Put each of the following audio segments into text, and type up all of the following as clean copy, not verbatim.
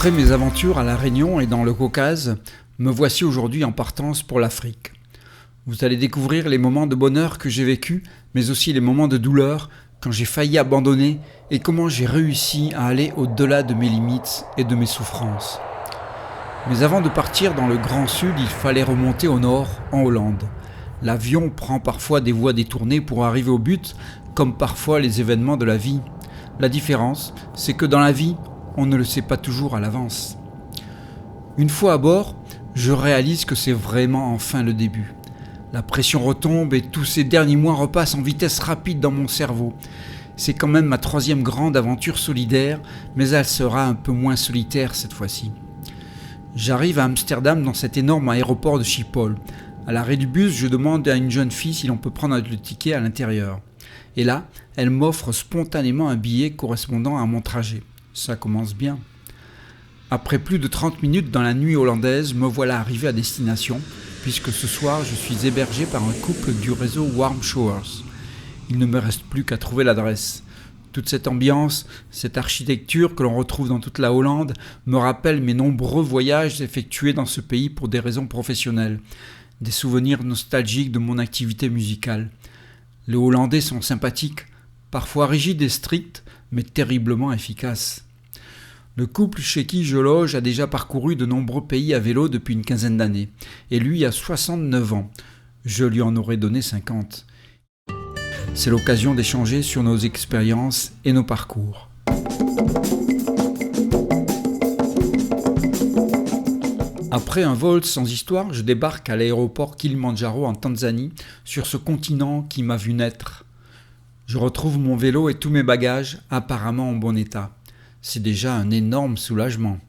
Après mes aventures à La Réunion et dans le Caucase, me voici aujourd'hui en partance pour l'Afrique. Vous allez découvrir les moments de bonheur que j'ai vécus, mais aussi les moments de douleur quand j'ai failli abandonner et comment j'ai réussi à aller au-delà de mes limites et de mes souffrances. Mais avant de partir dans le Grand Sud, il fallait remonter au nord, en Hollande. L'avion prend parfois des voies détournées pour arriver au but, comme parfois les événements de la vie. La différence, c'est que dans la vie, on ne le sait pas toujours à l'avance. Une fois à bord, je réalise que c'est vraiment enfin le début. La pression retombe et tous ces derniers mois repassent en vitesse rapide dans mon cerveau. C'est quand même ma 3e grande aventure solidaire, mais elle sera un peu moins solitaire cette fois-ci. J'arrive à Amsterdam dans cet énorme aéroport de Schiphol. À l'arrêt du bus, je demande à une jeune fille si l'on peut prendre le ticket à l'intérieur. Et là, elle m'offre spontanément un billet correspondant à mon trajet. Ça commence bien. Après plus de 30 minutes dans la nuit hollandaise, me voilà arrivé à destination, puisque ce soir je suis hébergé par un couple du réseau Warm Showers. Il ne me reste plus qu'à trouver l'adresse. Toute cette ambiance, cette architecture que l'on retrouve dans toute la Hollande, me rappelle mes nombreux voyages effectués dans ce pays pour des raisons professionnelles, des souvenirs nostalgiques de mon activité musicale. Les Hollandais sont sympathiques, parfois rigides et stricts, mais terriblement efficaces. Le couple chez qui je loge a déjà parcouru de nombreux pays à vélo depuis une quinzaine d'années, et lui a 69 ans. Je lui en aurais donné 50. C'est l'occasion d'échanger sur nos expériences et nos parcours. Après un vol sans histoire, je débarque à l'aéroport Kilimanjaro en Tanzanie, sur ce continent qui m'a vu naître. Je retrouve mon vélo et tous mes bagages, apparemment en bon état. C'est déjà un énorme soulagement.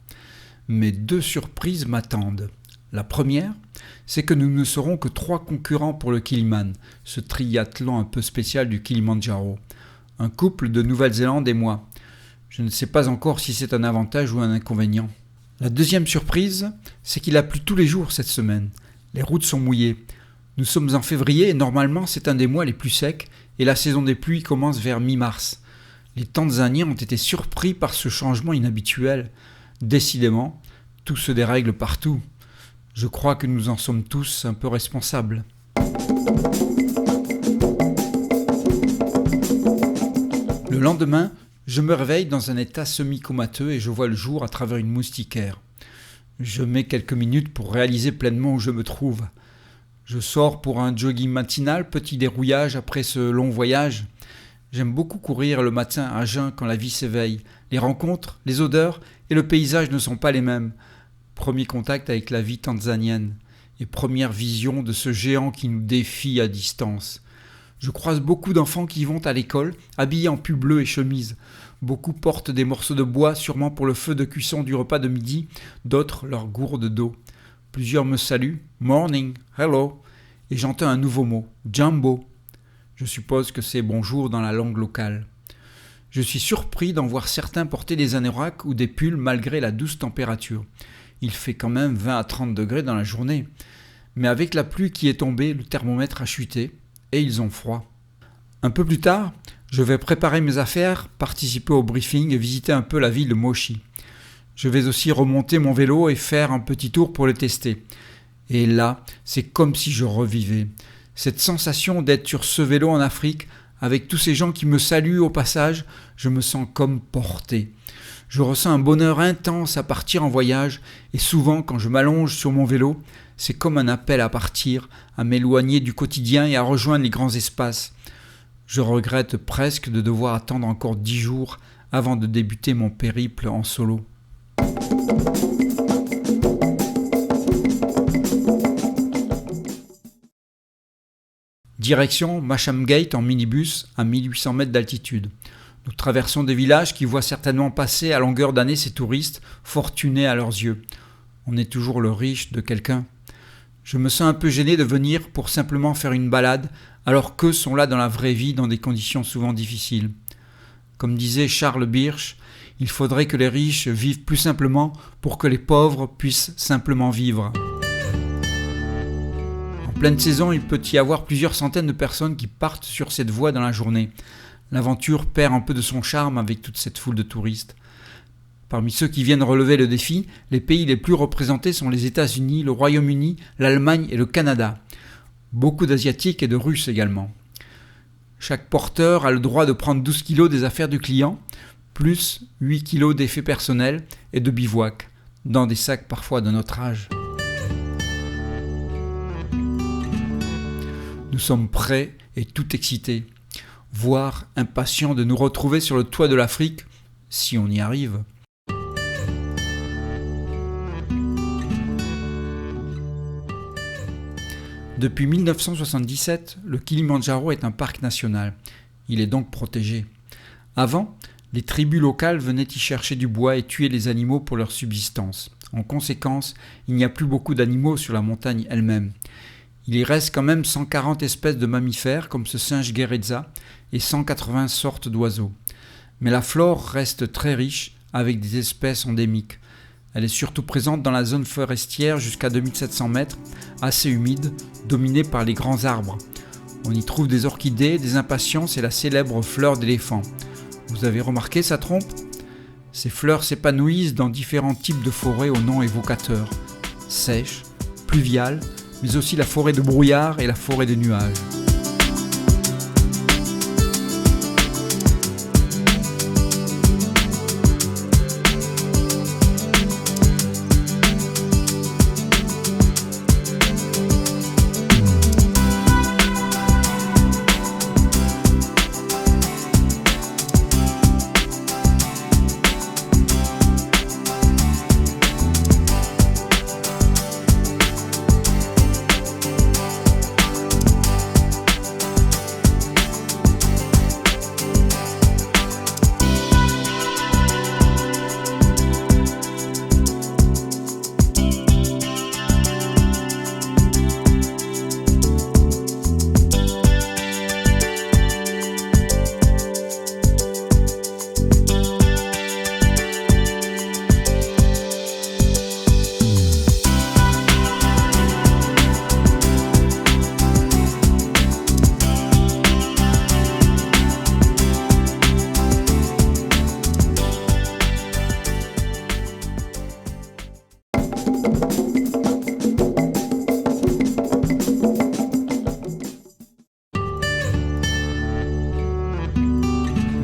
Mais 2 surprises m'attendent. La première, c'est que nous ne serons que 3 concurrents pour le Kiliman, ce triathlon un peu spécial du Kilimanjaro. Un couple de Nouvelle-Zélande et moi. Je ne sais pas encore si c'est un avantage ou un inconvénient. La deuxième surprise, c'est qu'il a plu tous les jours cette semaine. Les routes sont mouillées. Nous sommes en février et normalement c'est un des mois les plus secs et la saison des pluies commence vers mi-mars. Les Tanzaniens ont été surpris par ce changement inhabituel. Décidément, tout se dérègle partout. Je crois que nous en sommes tous un peu responsables. Le lendemain, je me réveille dans un état semi-comateux et je vois le jour à travers une moustiquaire. Je mets quelques minutes pour réaliser pleinement où je me trouve. Je sors pour un jogging matinal, petit dérouillage après ce long voyage. J'aime beaucoup courir le matin à jeun quand la vie s'éveille. Les rencontres, les odeurs et le paysage ne sont pas les mêmes. Premier contact avec la vie tanzanienne et première vision de ce géant qui nous défie à distance. Je croise beaucoup d'enfants qui vont à l'école, habillés en pull bleu et chemise. Beaucoup portent des morceaux de bois, sûrement pour le feu de cuisson du repas de midi, d'autres leur gourde d'eau. Plusieurs me saluent, morning, hello, et j'entends un nouveau mot, jambo. Je suppose que c'est bonjour dans la langue locale. Je suis surpris d'en voir certains porter des anoraks ou des pulls malgré la douce température. Il fait quand même 20 à 30 degrés dans la journée. Mais avec la pluie qui est tombée, le thermomètre a chuté et ils ont froid. Un peu plus tard, je vais préparer mes affaires, participer au briefing et visiter un peu la ville de Moshi. Je vais aussi remonter mon vélo et faire un petit tour pour le tester. Et là, c'est comme si je revivais. Cette sensation d'être sur ce vélo en Afrique, avec tous ces gens qui me saluent au passage, je me sens comme porté. Je ressens un bonheur intense à partir en voyage et souvent quand je m'allonge sur mon vélo, c'est comme un appel à partir, à m'éloigner du quotidien et à rejoindre les grands espaces. Je regrette presque de devoir attendre encore 10 jours avant de débuter mon périple en solo. Direction Masham Gate en minibus à 1800 mètres d'altitude. Nous traversons des villages qui voient certainement passer à longueur d'année ces touristes, fortunés à leurs yeux. On est toujours le riche de quelqu'un. Je me sens un peu gêné de venir pour simplement faire une balade, alors qu'eux sont là dans la vraie vie dans des conditions souvent difficiles. Comme disait Charles Birch, il faudrait que les riches vivent plus simplement pour que les pauvres puissent simplement vivre. En pleine saison, il peut y avoir plusieurs centaines de personnes qui partent sur cette voie dans la journée. L'aventure perd un peu de son charme avec toute cette foule de touristes. Parmi ceux qui viennent relever le défi, les pays les plus représentés sont les États-Unis, le Royaume-Uni, l'Allemagne et le Canada. Beaucoup d'Asiatiques et de Russes également. Chaque porteur a le droit de prendre 12 kg des affaires du client, plus 8 kg d'effets personnels et de bivouac, dans des sacs parfois de notre âge. Nous sommes prêts et tout excités, voire impatients de nous retrouver sur le toit de l'Afrique, si on y arrive. Depuis 1977, le Kilimandjaro est un parc national. Il est donc protégé. Avant, les tribus locales venaient y chercher du bois et tuer les animaux pour leur subsistance. En conséquence, il n'y a plus beaucoup d'animaux sur la montagne elle-même. Il y reste quand même 140 espèces de mammifères comme ce singe guéreza et 180 sortes d'oiseaux. Mais la flore reste très riche avec des espèces endémiques. Elle est surtout présente dans la zone forestière jusqu'à 2700 mètres, assez humide, dominée par les grands arbres. On y trouve des orchidées, des impatiences et la célèbre fleur d'éléphant. Vous avez remarqué sa trompe ? Ces fleurs s'épanouissent dans différents types de forêts au nom évocateur. Sèches, pluviales, mais aussi la forêt de brouillard et la forêt de nuages.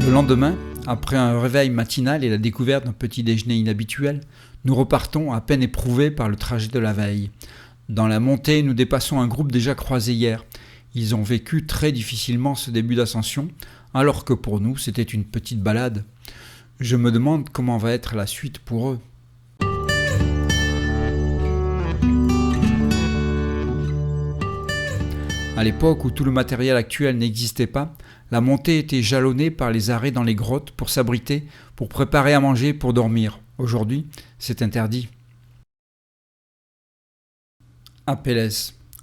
Le lendemain, après un réveil matinal et la découverte d'un petit déjeuner inhabituel, nous repartons à peine éprouvés par le trajet de la veille. Dans la montée, nous dépassons un groupe déjà croisé hier. Ils ont vécu très difficilement ce début d'ascension, alors que pour nous, c'était une petite balade. Je me demande comment va être la suite pour eux. À l'époque où tout le matériel actuel n'existait pas, la montée était jalonnée par les arrêts dans les grottes pour s'abriter, pour préparer à manger, pour dormir. Aujourd'hui, c'est interdit. Apelles,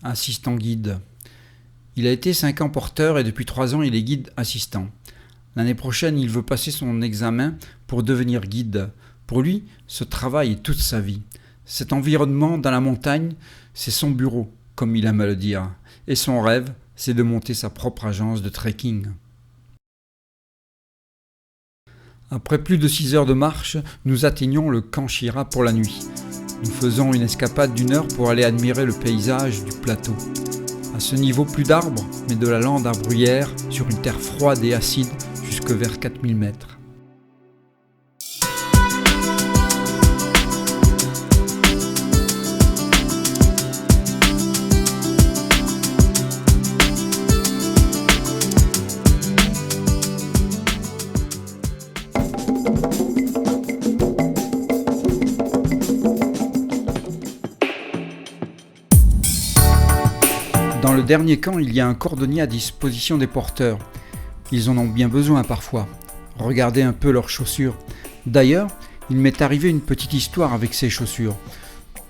assistant guide. Il a été 5 ans porteur et depuis 3 ans il est guide assistant. L'année prochaine, il veut passer son examen pour devenir guide. Pour lui, ce travail est toute sa vie. Cet environnement dans la montagne, c'est son bureau, comme il aime à le dire. Et son rêve, c'est de monter sa propre agence de trekking. Après plus de 6 heures de marche, nous atteignons le camp Chira pour la nuit. Nous faisons une escapade d'1 heure pour aller admirer le paysage du plateau. À ce niveau, plus d'arbres, mais de la lande à bruyère sur une terre froide et acide jusque vers 4000 mètres. Dans le dernier camp, il y a un cordonnier à disposition des porteurs. Ils en ont bien besoin parfois. Regardez un peu leurs chaussures. D'ailleurs, il m'est arrivé une petite histoire avec ces chaussures.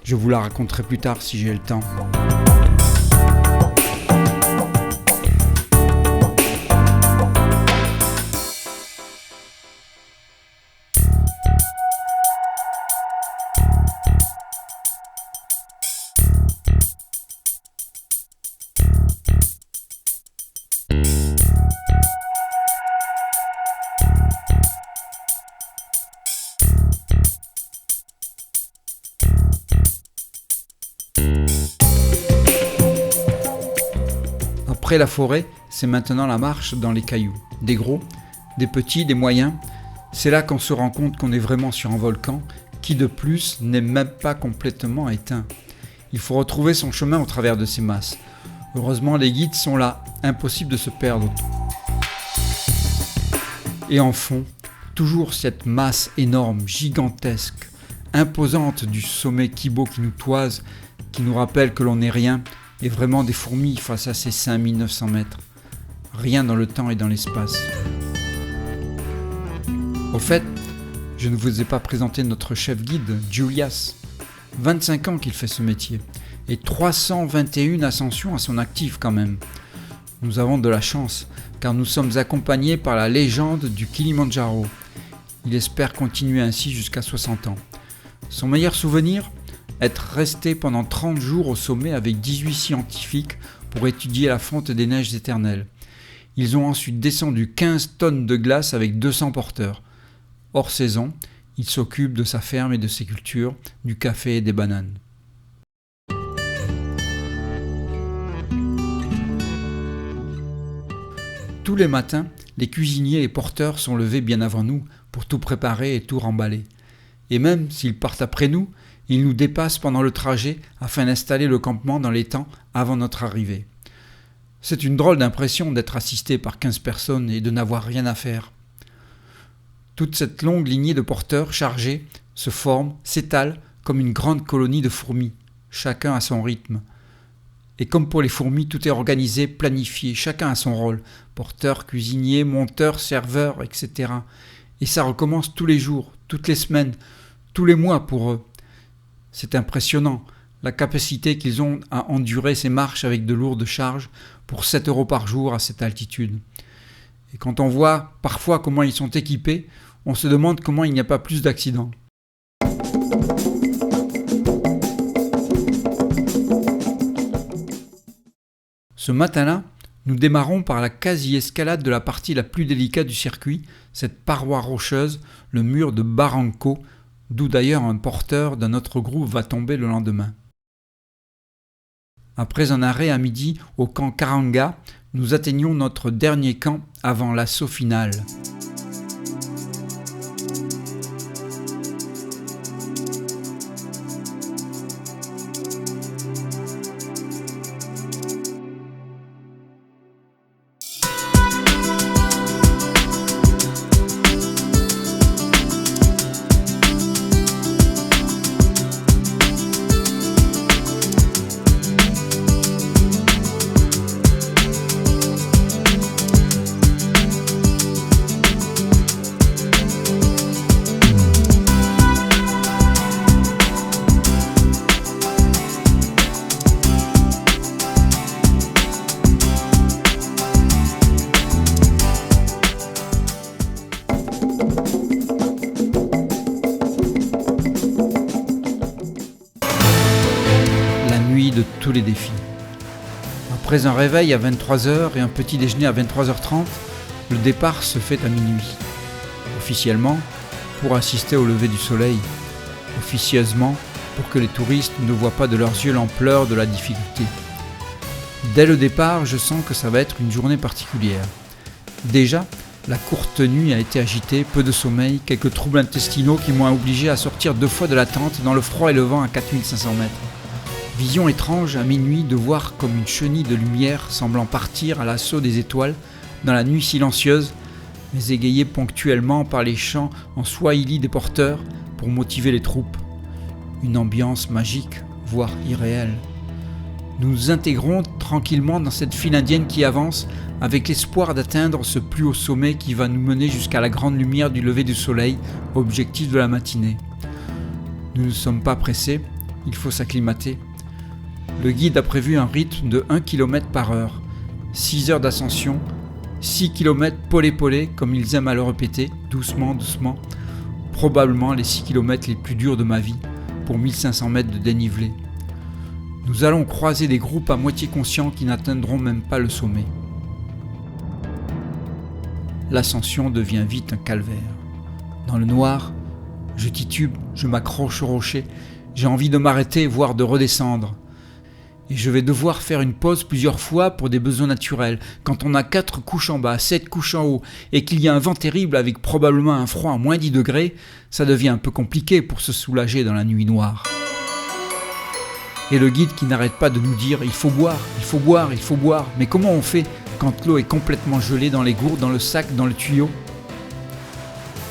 Je vous la raconterai plus tard si j'ai le temps. Après la forêt, c'est maintenant la marche dans les cailloux. Des gros, des petits, des moyens. C'est là qu'on se rend compte qu'on est vraiment sur un volcan qui de plus n'est même pas complètement éteint. Il faut retrouver son chemin au travers de ces masses. Heureusement, les guides sont là, impossible de se perdre. Et en fond, toujours cette masse énorme, gigantesque, imposante du sommet Kibo qui nous toise, qui nous rappelle que l'on n'est rien, et vraiment des fourmis face à ces 5900 mètres. Rien dans le temps et dans l'espace. Au fait, je ne vous ai pas présenté notre chef guide, Julias. 25 ans qu'il fait ce métier, et 321 ascensions à son actif quand même. Nous avons de la chance, car nous sommes accompagnés par la légende du Kilimandjaro. Il espère continuer ainsi jusqu'à 60 ans. Son meilleur souvenir ? Être resté pendant 30 jours au sommet avec 18 scientifiques pour étudier la fonte des neiges éternelles. Ils ont ensuite descendu 15 tonnes de glace avec 200 porteurs. Hors saison, il s'occupe de sa ferme et de ses cultures, du café et des bananes. Tous les matins, les cuisiniers et porteurs sont levés bien avant nous pour tout préparer et tout remballer. Et même s'ils partent après nous, ils nous dépassent pendant le trajet afin d'installer le campement dans les temps avant notre arrivée. C'est une drôle d'impression d'être assisté par 15 personnes et de n'avoir rien à faire. Toute cette longue lignée de porteurs chargés se forme, s'étale comme une grande colonie de fourmis, chacun à son rythme. Et comme pour les fourmis, tout est organisé, planifié, chacun a son rôle, porteur, cuisinier, monteur, serveur, etc. Et ça recommence tous les jours, toutes les semaines, tous les mois pour eux. C'est impressionnant, la capacité qu'ils ont à endurer ces marches avec de lourdes charges pour 7 € par jour à cette altitude. Et quand on voit parfois comment ils sont équipés, on se demande comment il n'y a pas plus d'accidents. Ce matin-là, nous démarrons par la quasi-escalade de la partie la plus délicate du circuit, cette paroi rocheuse, le mur de Barranco, d'où d'ailleurs un porteur d'un autre groupe va tomber le lendemain. Après un arrêt à midi au camp Karanga, nous atteignons notre dernier camp avant l'assaut final. De tous les défis. Après un réveil à 23h et un petit déjeuner à 23h30, le départ se fait à minuit. Officiellement, pour assister au lever du soleil. Officieusement, pour que les touristes ne voient pas de leurs yeux l'ampleur de la difficulté. Dès le départ, je sens que ça va être une journée particulière. Déjà, la courte nuit a été agitée, peu de sommeil, quelques troubles intestinaux qui m'ont obligé à sortir 2 fois de la tente dans le froid et le vent à 4500 mètres. Vision étrange à minuit de voir comme une chenille de lumière semblant partir à l'assaut des étoiles dans la nuit silencieuse, mais égayée ponctuellement par les chants en swahili des porteurs pour motiver les troupes. Une ambiance magique, voire irréelle. Nous nous intégrons tranquillement dans cette file indienne qui avance avec l'espoir d'atteindre ce plus haut sommet qui va nous mener jusqu'à la grande lumière du lever du soleil, objectif de la matinée. Nous ne sommes pas pressés, il faut s'acclimater. Le guide a prévu un rythme de 1 km par heure, 6 heures d'ascension, 6 km polé-polé, comme ils aiment à le répéter, doucement, doucement, probablement les 6 km les plus durs de ma vie, pour 1500 mètres de dénivelé. Nous allons croiser des groupes à moitié conscients qui n'atteindront même pas le sommet. L'ascension devient vite un calvaire. Dans le noir, je titube, je m'accroche au rocher, j'ai envie de m'arrêter, voire de redescendre. Et je vais devoir faire une pause plusieurs fois pour des besoins naturels. Quand on a 4 couches en bas, 7 couches en haut, et qu'il y a un vent terrible avec probablement un froid à moins 10 degrés, ça devient un peu compliqué pour se soulager dans la nuit noire. Et le guide qui n'arrête pas de nous dire « il faut boire, il faut boire, il faut boire ». Mais comment on fait quand l'eau est complètement gelée dans les gourdes, dans le sac, dans le tuyau ?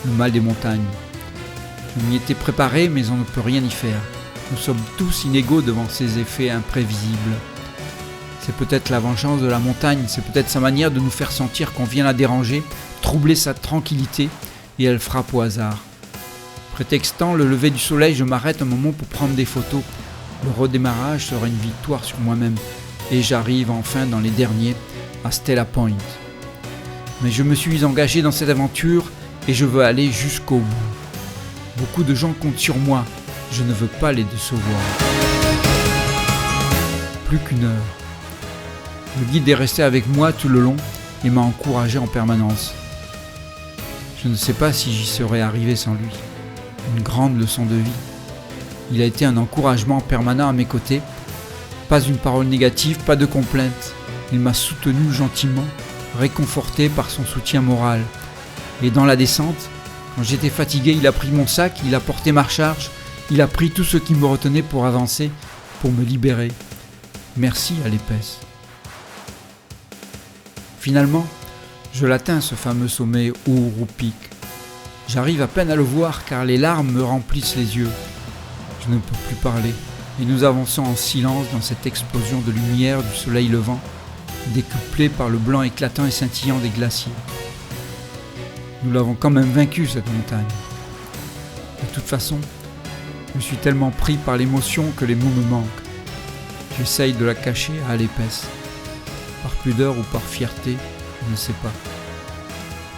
Le mal des montagnes. Je m'y étais préparé, mais on ne peut rien y faire. Nous sommes tous inégaux devant ces effets imprévisibles. C'est peut-être la vengeance de la montagne, c'est peut-être sa manière de nous faire sentir qu'on vient la déranger, troubler sa tranquillité, et elle frappe au hasard. Prétextant le lever du soleil, je m'arrête un moment pour prendre des photos. Le redémarrage sera une victoire sur moi-même, et j'arrive enfin dans les derniers, à Stella Point. Mais je me suis engagé dans cette aventure, et je veux aller jusqu'au bout. Beaucoup de gens comptent sur moi. Je ne veux pas les décevoir. Plus qu'une heure. Le guide est resté avec moi tout le long et m'a encouragé en permanence. Je ne sais pas si j'y serais arrivé sans lui. Une grande leçon de vie. Il a été un encouragement permanent à mes côtés. Pas une parole négative, pas de complainte. Il m'a soutenu gentiment, réconforté par son soutien moral. Et dans la descente, quand j'étais fatigué, il a pris mon sac, il a porté ma charge. Il a pris tout ce qui me retenait pour avancer, pour me libérer. Merci à l'épaisse. Finalement, je l'atteins ce fameux sommet Uhuru Peak. J'arrive à peine à le voir car les larmes me remplissent les yeux. Je ne peux plus parler et nous avançons en silence dans cette explosion de lumière du soleil levant, décuplée par le blanc éclatant et scintillant des glaciers. Nous l'avons quand même vaincu cette montagne. De toute façon, je suis tellement pris par l'émotion que les mots me manquent. J'essaye de la cacher à l'épaisse. Par pudeur ou par fierté, je ne sais pas.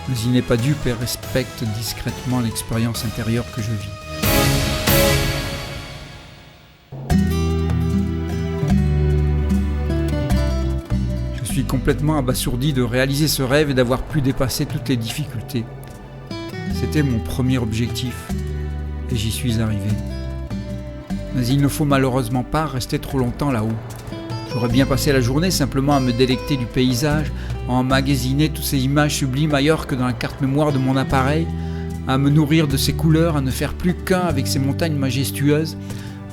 Mais il n'est pas dupe et respecte discrètement l'expérience intérieure que je vis. Je suis complètement abasourdi de réaliser ce rêve et d'avoir pu dépasser toutes les difficultés. C'était mon premier objectif et j'y suis arrivé. Mais il ne faut malheureusement pas rester trop longtemps là-haut. J'aurais bien passé la journée simplement à me délecter du paysage, à emmagasiner toutes ces images sublimes ailleurs que dans la carte mémoire de mon appareil, à me nourrir de ces couleurs, à ne faire plus qu'un avec ces montagnes majestueuses,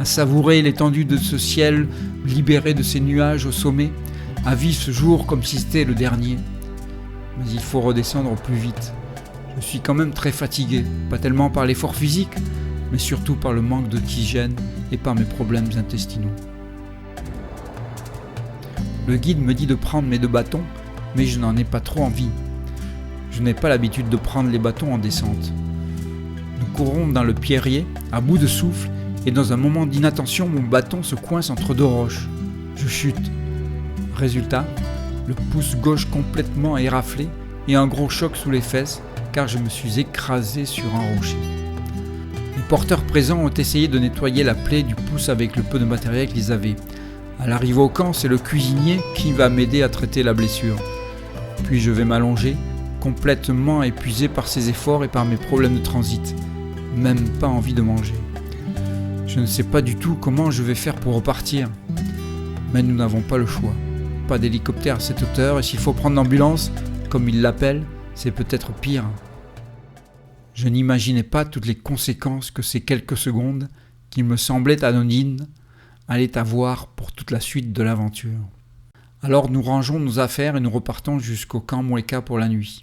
à savourer l'étendue de ce ciel libéré de ces nuages au sommet, à vivre ce jour comme si c'était le dernier. Mais il faut redescendre plus vite. Je suis quand même très fatigué, pas tellement par l'effort physique, mais surtout par le manque d'oxygène et par mes problèmes intestinaux. Le guide me dit de prendre mes 2 bâtons, mais je n'en ai pas trop envie. Je n'ai pas l'habitude de prendre les bâtons en descente. Nous courons dans le pierrier, à bout de souffle, et dans un moment d'inattention, mon bâton se coince entre 2 roches. Je chute. Résultat, le pouce gauche complètement éraflé et un gros choc sous les fesses, car je me suis écrasé sur un rocher. Les porteurs présents ont essayé de nettoyer la plaie du pouce avec le peu de matériel qu'ils avaient. À l'arrivée au camp, c'est le cuisinier qui va m'aider à traiter la blessure. Puis je vais m'allonger, complètement épuisé par ces efforts et par mes problèmes de transit. Même pas envie de manger. Je ne sais pas du tout comment je vais faire pour repartir. Mais nous n'avons pas le choix. Pas d'hélicoptère à cette hauteur et s'il faut prendre l'ambulance, comme ils l'appellent, c'est peut-être pire. Je n'imaginais pas toutes les conséquences que ces quelques secondes, qui me semblaient anonymes, allaient avoir pour toute la suite de l'aventure. Alors nous rangeons nos affaires et nous repartons jusqu'au camp Mweka pour la nuit.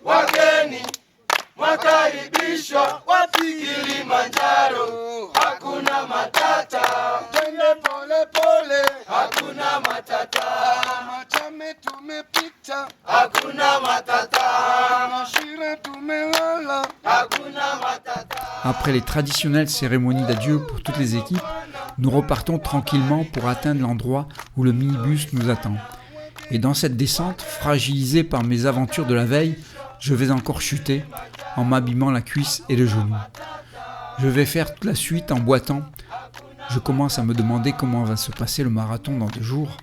Wageni mwakaribishwa wapi Kilimanjaro, hakuna matata, twende pole pole, hakuna matata, Machame tumepita, hakuna matata, Mashira tumelala, hakuna matata. Après les traditionnelles cérémonies d'adieu pour toutes les équipes, nous repartons tranquillement pour atteindre l'endroit où le minibus nous attend. Et dans cette descente, fragilisée par mes aventures de la veille, je vais encore chuter, en m'abîmant la cuisse et le genou. Je vais faire toute la suite en boitant. Je commence à me demander comment va se passer le marathon dans 2 jours.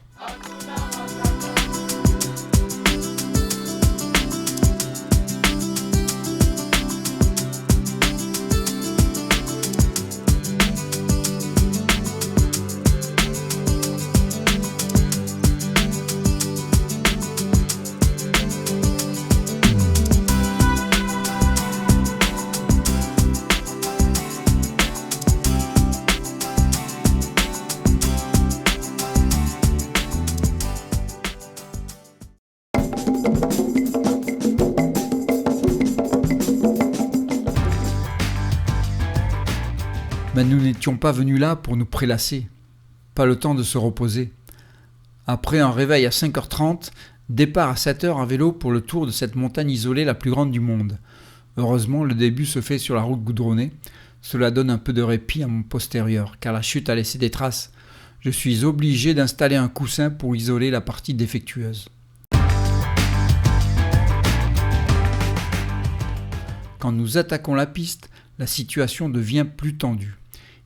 Mais nous n'étions pas venus là pour nous prélasser, pas le temps de se reposer. Après un réveil à 5h30, départ à 7h à vélo pour le tour de cette montagne isolée la plus grande du monde. Heureusement, le début se fait sur la route goudronnée. Cela donne un peu de répit à mon postérieur, car la chute a laissé des traces. Je suis obligé d'installer un coussin pour isoler la partie défectueuse. Quand nous attaquons la piste, la situation devient plus tendue.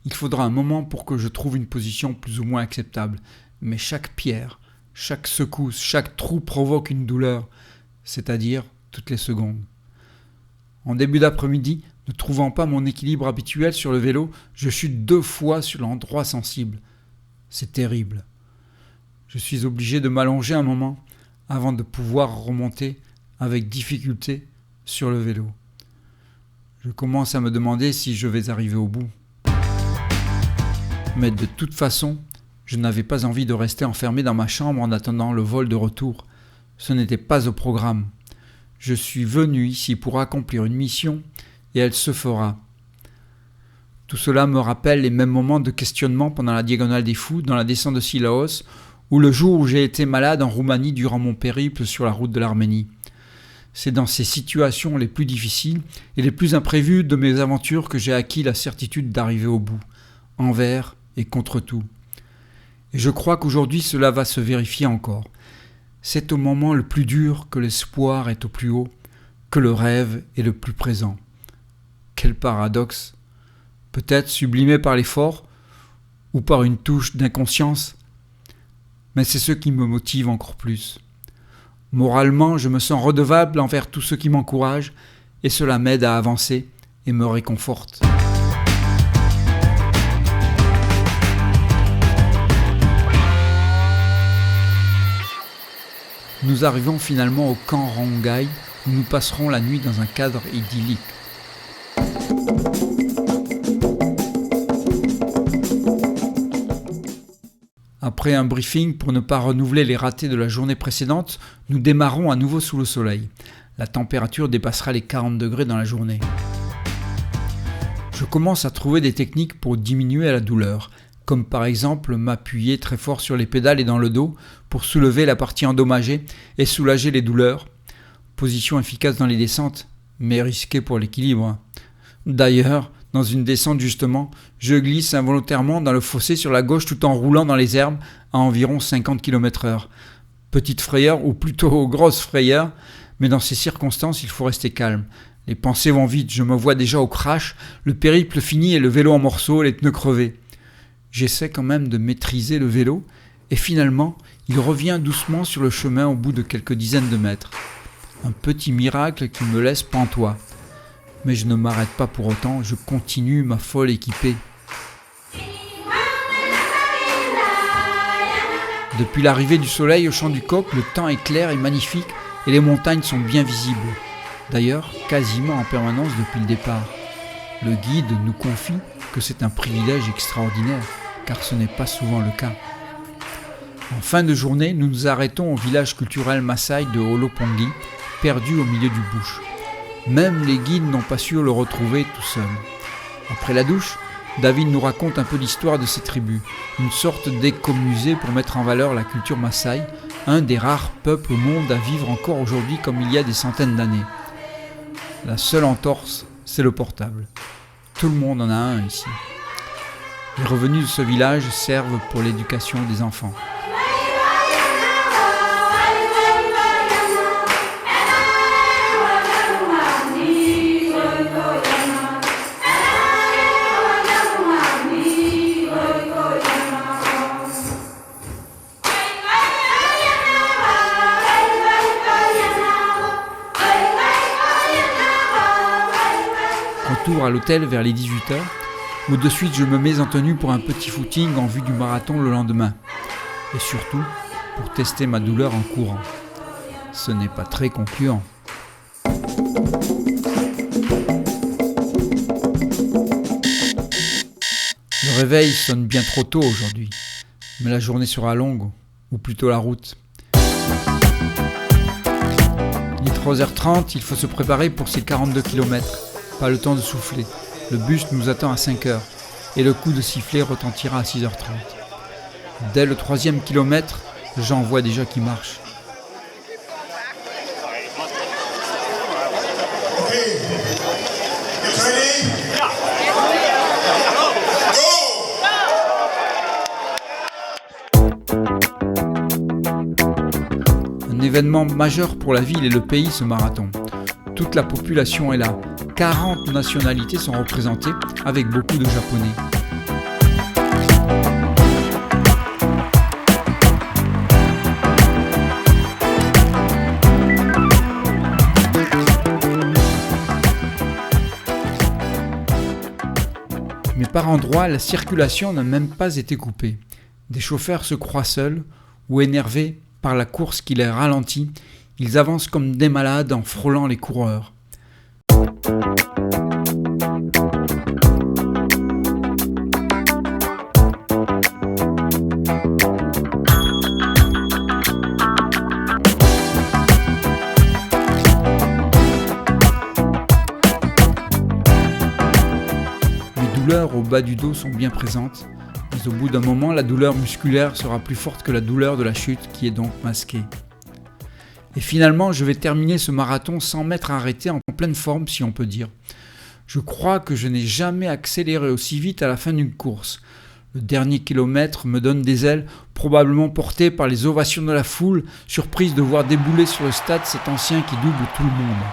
Il faudra un moment pour que je trouve une position plus ou moins acceptable, mais chaque pierre, chaque secousse, chaque trou provoque une douleur, c'est-à-dire toutes les secondes. En début d'après-midi, ne trouvant pas mon équilibre habituel sur le vélo, je chute 2 fois sur l'endroit sensible. C'est terrible. Je suis obligé de m'allonger un moment avant de pouvoir remonter avec difficulté sur le vélo. Je commence à me demander si je vais arriver au bout. Mais de toute façon, je n'avais pas envie de rester enfermé dans ma chambre en attendant le vol de retour. Ce n'était pas au programme. Je suis venu ici pour accomplir une mission et elle se fera. Tout cela me rappelle les mêmes moments de questionnement pendant la Diagonale des Fous, dans la descente de Sillaos, ou le jour où j'ai été malade en Roumanie durant mon périple sur la route de l'Arménie. C'est dans ces situations les plus difficiles et les plus imprévues de mes aventures que j'ai acquis la certitude d'arriver au bout, envers et contre tout. Et je crois qu'aujourd'hui cela va se vérifier encore. C'est au moment le plus dur que l'espoir est au plus haut, que le rêve est le plus présent. Quel paradoxe! Peut-être sublimé par l'effort ou par une touche d'inconscience, mais c'est ce qui me motive encore plus. Moralement, je me sens redevable envers tous ceux qui m'encouragent et cela m'aide à avancer et me réconforte. Nous arrivons finalement au camp Rongai où nous passerons la nuit dans un cadre idyllique. Après un briefing pour ne pas renouveler les ratés de la journée précédente, nous démarrons à nouveau sous le soleil. La température dépassera les 40 degrés dans la journée. Je commence à trouver des techniques pour diminuer la douleur, comme par exemple m'appuyer très fort sur les pédales et dans le dos pour soulever la partie endommagée et soulager les douleurs. Position efficace dans les descentes, mais risquée pour l'équilibre. D'ailleurs, dans une descente justement, je glisse involontairement dans le fossé sur la gauche tout en roulant dans les herbes à environ 50 km/h. Petite frayeur, ou plutôt grosse frayeur, mais dans ces circonstances, il faut rester calme. Les pensées vont vite, je me vois déjà au crash, le périple fini et le vélo en morceaux, les pneus crevés. J'essaie quand même de maîtriser le vélo, et finalement, il revient doucement sur le chemin au bout de quelques dizaines de mètres. Un petit miracle qui me laisse pantois. Mais je ne m'arrête pas pour autant, je continue ma folle équipée. Depuis l'arrivée du soleil au champ du Coq, le temps est clair et magnifique et les montagnes sont bien visibles. D'ailleurs, quasiment en permanence depuis le départ. Le guide nous confie que c'est un privilège extraordinaire, car ce n'est pas souvent le cas. En fin de journée, nous nous arrêtons au village culturel Maasai de Olopongi, perdu au milieu du bush. Même les guides n'ont pas su le retrouver tout seul. Après la douche, David nous raconte un peu l'histoire de ces tribus, une sorte d'écomusée pour mettre en valeur la culture Maasai, un des rares peuples au monde à vivre encore aujourd'hui comme il y a des centaines d'années. La seule entorse, c'est le portable. Tout le monde en a un ici. Les revenus de ce village servent pour l'éducation des enfants. retour à l'hôtel vers les 18h, où de suite je me mets en tenue pour un petit footing en vue du marathon le lendemain. Et surtout, pour tester ma douleur en courant. Ce n'est pas très concluant. Le réveil sonne bien trop tôt aujourd'hui, mais la journée sera longue, ou plutôt la route. Il est 3h30, il faut se préparer pour ces 42 km. Pas le temps de souffler. Le bus nous attend à 5h, et le coup de sifflet retentira à 6h30. Dès le 3e kilomètre, j'en vois déjà qui marchent. Un événement majeur pour la ville et le pays, ce marathon. Toute la population est là. 40 nationalités sont représentées, avec beaucoup de Japonais. Mais par endroits, la circulation n'a même pas été coupée. Des chauffeurs se croient seuls ou énervés par la course qui les ralentit. Ils avancent comme des malades en frôlant les coureurs. Les douleurs au bas du dos sont bien présentes, mais au bout d'un moment, la douleur musculaire sera plus forte que la douleur de la chute qui est donc masquée. Et finalement, je vais terminer ce marathon sans m'être arrêté en pleine forme, si on peut dire. Je crois que je n'ai jamais accéléré aussi vite à la fin d'une course. Le dernier kilomètre me donne des ailes, probablement portées par les ovations de la foule, surprise de voir débouler sur le stade cet ancien qui double tout le monde.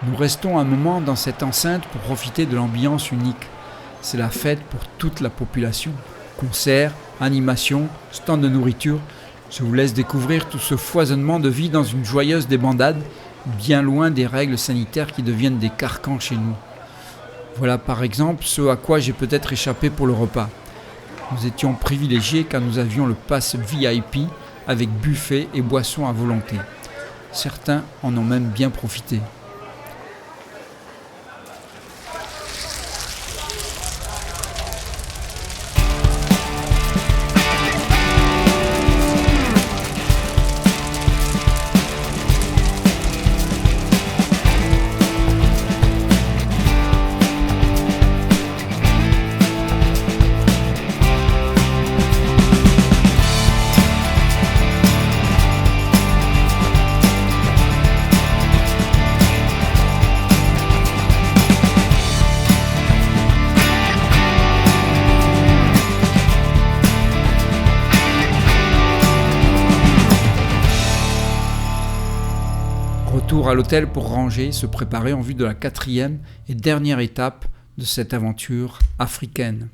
Nous restons un moment dans cette enceinte pour profiter de l'ambiance unique. C'est la fête pour toute la population. Concerts, animations, stands de nourriture. Je vous laisse découvrir tout ce foisonnement de vie dans une joyeuse débandade, bien loin des règles sanitaires qui deviennent des carcans chez nous. Voilà par exemple ce à quoi j'ai peut-être échappé pour le repas. Nous étions privilégiés car nous avions le pass VIP avec buffet et boissons à volonté. Certains en ont même bien profité. Retour à l'hôtel pour ranger, se préparer en vue de la 4e et dernière étape de cette aventure africaine.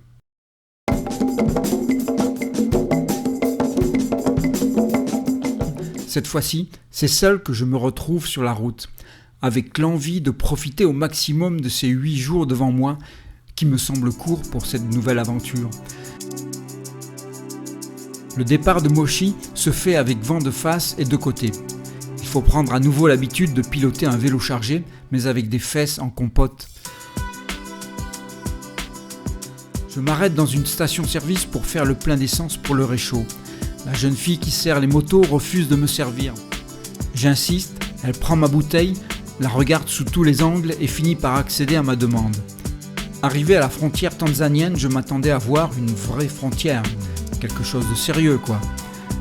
Cette fois-ci, c'est seul que je me retrouve sur la route, avec l'envie de profiter au maximum de ces 8 jours devant moi qui me semblent courts pour cette nouvelle aventure. Le départ de Moshi se fait avec vent de face et de côté. Il faut prendre à nouveau l'habitude de piloter un vélo chargé, mais avec des fesses en compote. Je m'arrête dans une station-service pour faire le plein d'essence pour le réchaud. La jeune fille qui sert les motos refuse de me servir. J'insiste, elle prend ma bouteille, la regarde sous tous les angles et finit par accéder à ma demande. Arrivé à la frontière tanzanienne, je m'attendais à voir une vraie frontière. Quelque chose de sérieux, quoi.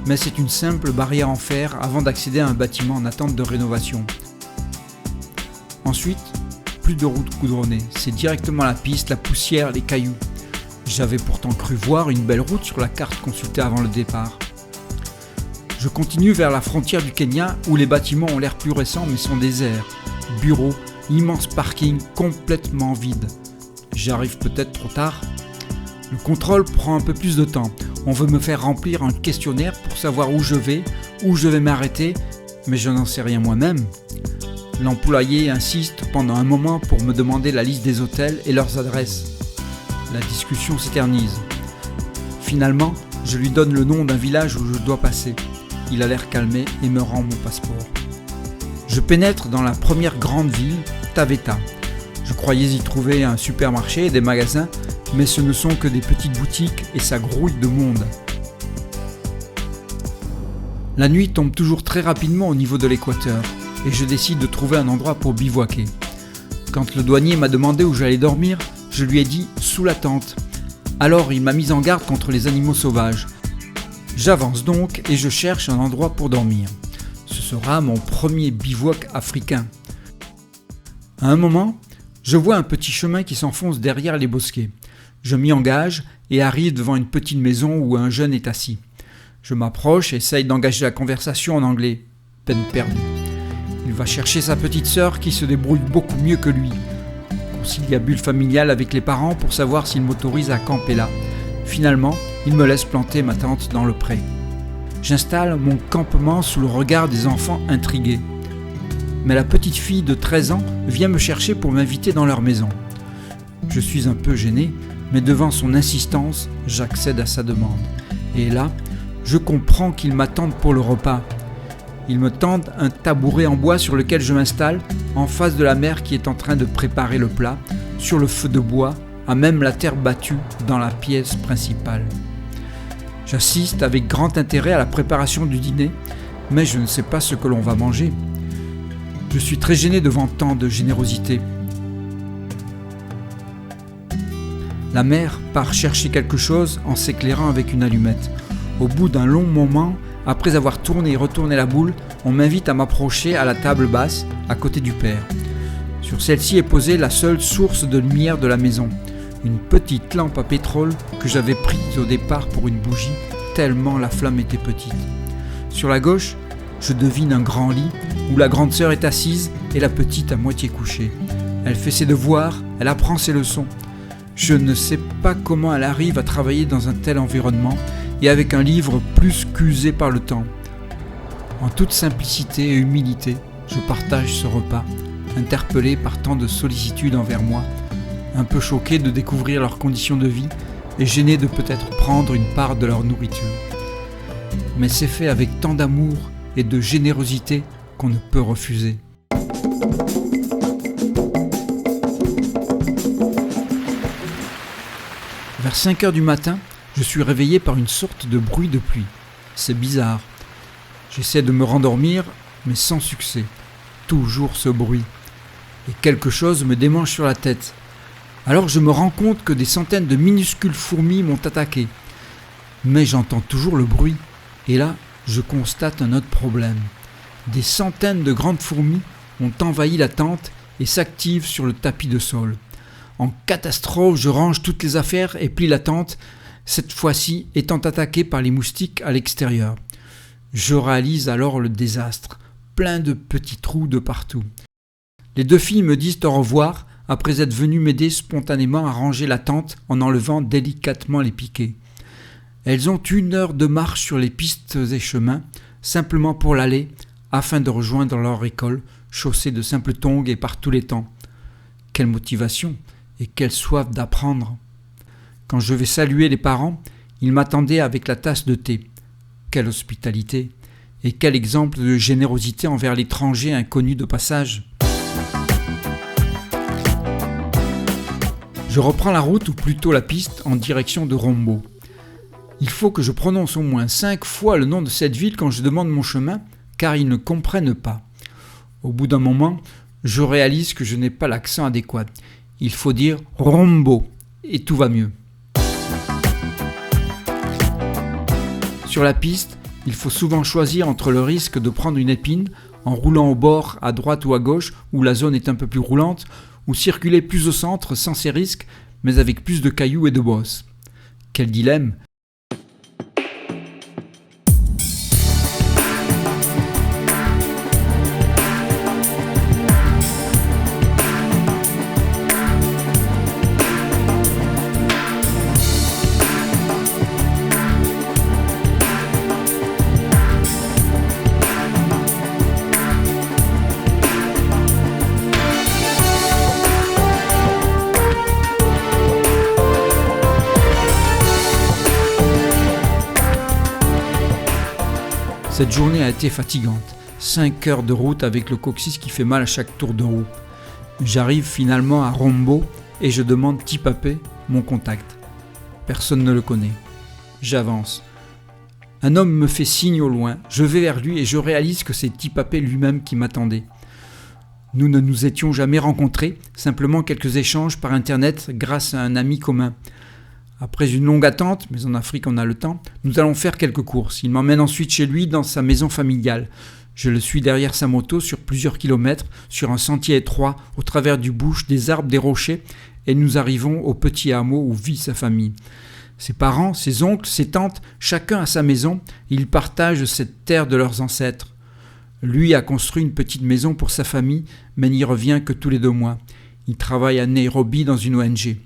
Mais c'est une simple barrière en fer avant d'accéder à un bâtiment en attente de rénovation. Ensuite, plus de route goudronnée, c'est directement la piste, la poussière, les cailloux. J'avais pourtant cru voir une belle route sur la carte consultée avant le départ. Je continue vers la frontière du Kenya où les bâtiments ont l'air plus récents mais sont déserts. Bureaux, immense parking complètement vide. J'arrive peut-être trop tard. Le contrôle prend un peu plus de temps. On veut me faire remplir un questionnaire pour savoir où je vais m'arrêter, mais je n'en sais rien moi-même. L'employé insiste pendant un moment pour me demander la liste des hôtels et leurs adresses. La discussion s'éternise. Finalement, je lui donne le nom d'un village où je dois passer. Il a l'air calmé et me rend mon passeport. Je pénètre dans la première grande ville, Taveta. Je croyais y trouver un supermarché et des magasins, mais ce ne sont que des petites boutiques et ça grouille de monde. La nuit tombe toujours très rapidement au niveau de l'équateur et je décide de trouver un endroit pour bivouaquer. Quand le douanier m'a demandé où j'allais dormir, je lui ai dit « sous la tente ». Alors il m'a mis en garde contre les animaux sauvages. J'avance donc et je cherche un endroit pour dormir. Ce sera mon premier bivouac africain. À un moment, je vois un petit chemin qui s'enfonce derrière les bosquets. Je m'y engage et arrive devant une petite maison où un jeune est assis. Je m'approche et essaye d'engager la conversation en anglais. Peine perdue. Il va chercher sa petite sœur qui se débrouille beaucoup mieux que lui. Conciliabule familial avec les parents pour savoir s'ils m'autorisent à camper là. Finalement, il me laisse planter ma tente dans le pré. J'installe mon campement sous le regard des enfants intrigués. Mais la petite fille de 13 ans vient me chercher pour m'inviter dans leur maison. Je suis un peu gêné, mais devant son insistance, j'accède à sa demande. Et là, je comprends qu'ils m'attendent pour le repas. Ils me tendent un tabouret en bois sur lequel je m'installe, en face de la mère qui est en train de préparer le plat, sur le feu de bois, à même la terre battue dans la pièce principale. J'assiste avec grand intérêt à la préparation du dîner, mais je ne sais pas ce que l'on va manger. Je suis très gêné devant tant de générosité. La mère part chercher quelque chose en s'éclairant avec une allumette. Au bout d'un long moment, après avoir tourné et retourné la boule, on m'invite à m'approcher à la table basse, à côté du père. Sur celle-ci est posée la seule source de lumière de la maison, une petite lampe à pétrole que j'avais prise au départ pour une bougie, tellement la flamme était petite. Sur la gauche, je devine un grand lit où la grande sœur est assise et la petite à moitié couchée. Elle fait ses devoirs, elle apprend ses leçons. Je ne sais pas comment elle arrive à travailler dans un tel environnement et avec un livre plus qu'usé par le temps. En toute simplicité et humilité, je partage ce repas, interpellé par tant de sollicitude envers moi, un peu choqué de découvrir leurs conditions de vie et gêné de peut-être prendre une part de leur nourriture. Mais c'est fait avec tant d'amour et de générosité qu'on ne peut refuser. Vers 5 heures du matin, je suis réveillé par une sorte de bruit de pluie. C'est bizarre. J'essaie de me rendormir, mais sans succès. Toujours ce bruit. Et quelque chose me démange sur la tête. Alors je me rends compte que des centaines de minuscules fourmis m'ont attaqué. Mais j'entends toujours le bruit. Et là, je constate un autre problème. Des centaines de grandes fourmis ont envahi la tente et s'activent sur le tapis de sol. En catastrophe, je range toutes les affaires et plie la tente, cette fois-ci étant attaquée par les moustiques à l'extérieur. Je réalise alors le désastre, plein de petits trous de partout. Les deux filles me disent au revoir après être venues m'aider spontanément à ranger la tente en enlevant délicatement les piquets. Elles ont 1 heure de marche sur les pistes et chemins, simplement pour l'aller, afin de rejoindre leur école, chaussée de simples tongs et par tous les temps. Quelle motivation et quelle soif d'apprendre. Quand je vais saluer les parents, ils m'attendaient avec la tasse de thé. Quelle hospitalité et quel exemple de générosité envers l'étranger inconnu de passage. Je reprends la route ou plutôt la piste en direction de Rombo. Il faut que je prononce au moins 5 fois le nom de cette ville quand je demande mon chemin, car ils ne comprennent pas. Au bout d'un moment, je réalise que je n'ai pas l'accent adéquat. Il faut dire Rombo et tout va mieux. Sur la piste, il faut souvent choisir entre le risque de prendre une épine en roulant au bord à droite ou à gauche où la zone est un peu plus roulante ou circuler plus au centre sans ces risques mais avec plus de cailloux et de bosses. Quel dilemme! Cette journée a été fatigante. 5 heures de route avec le coccyx qui fait mal à chaque tour de roue. J'arrive finalement à Rombo et je demande Tipapé, mon contact. Personne ne le connaît. J'avance. Un homme me fait signe au loin. Je vais vers lui et je réalise que c'est Tipapé lui-même qui m'attendait. Nous ne nous étions jamais rencontrés, simplement quelques échanges par internet grâce à un ami commun. Après une longue attente, mais en Afrique on a le temps, nous allons faire quelques courses. Il m'emmène ensuite chez lui dans sa maison familiale. Je le suis derrière sa moto sur plusieurs kilomètres, sur un sentier étroit, au travers du bush, des arbres, des rochers, et nous arrivons au petit hameau où vit sa famille. Ses parents, ses oncles, ses tantes, chacun a sa maison, ils partagent cette terre de leurs ancêtres. Lui a construit une petite maison pour sa famille, mais n'y revient que tous les 2 mois. Il travaille à Nairobi dans une ONG.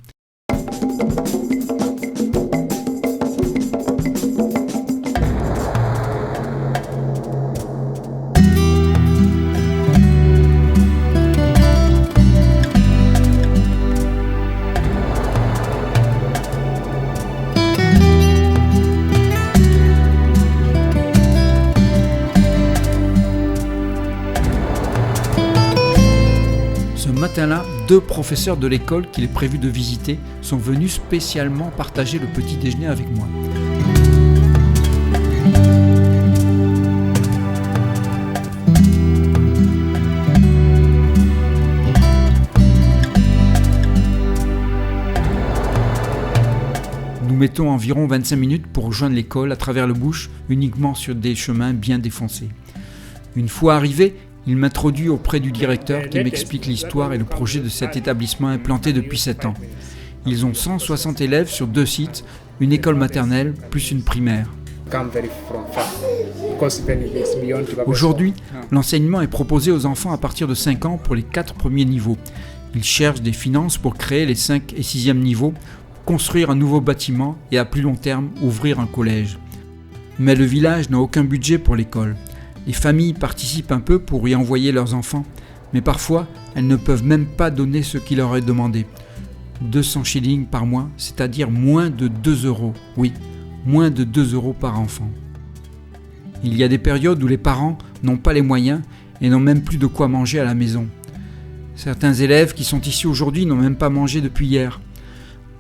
Ce matin-là, 2 professeurs de l'école qu'il est prévu de visiter sont venus spécialement partager le petit déjeuner avec moi. Nous mettons environ 25 minutes pour rejoindre l'école à travers le bush, uniquement sur des chemins bien défoncés. Une fois arrivé, il m'introduit auprès du directeur qui m'explique l'histoire et le projet de cet établissement implanté depuis 7 ans. Ils ont 160 élèves sur 2 sites, une école maternelle plus une primaire. Aujourd'hui, l'enseignement est proposé aux enfants à partir de 5 ans pour les 4 premiers niveaux. Ils cherchent des finances pour créer les 5 et 6e niveaux, construire un nouveau bâtiment et à plus long terme ouvrir un collège. Mais le village n'a aucun budget pour l'école. Les familles participent un peu pour y envoyer leurs enfants, mais parfois elles ne peuvent même pas donner ce qui leur est demandé. 200 shillings par mois, c'est-à-dire moins de 2 euros. Oui, moins de 2 euros par enfant. Il y a des périodes où les parents n'ont pas les moyens et n'ont même plus de quoi manger à la maison. Certains élèves qui sont ici aujourd'hui n'ont même pas mangé depuis hier.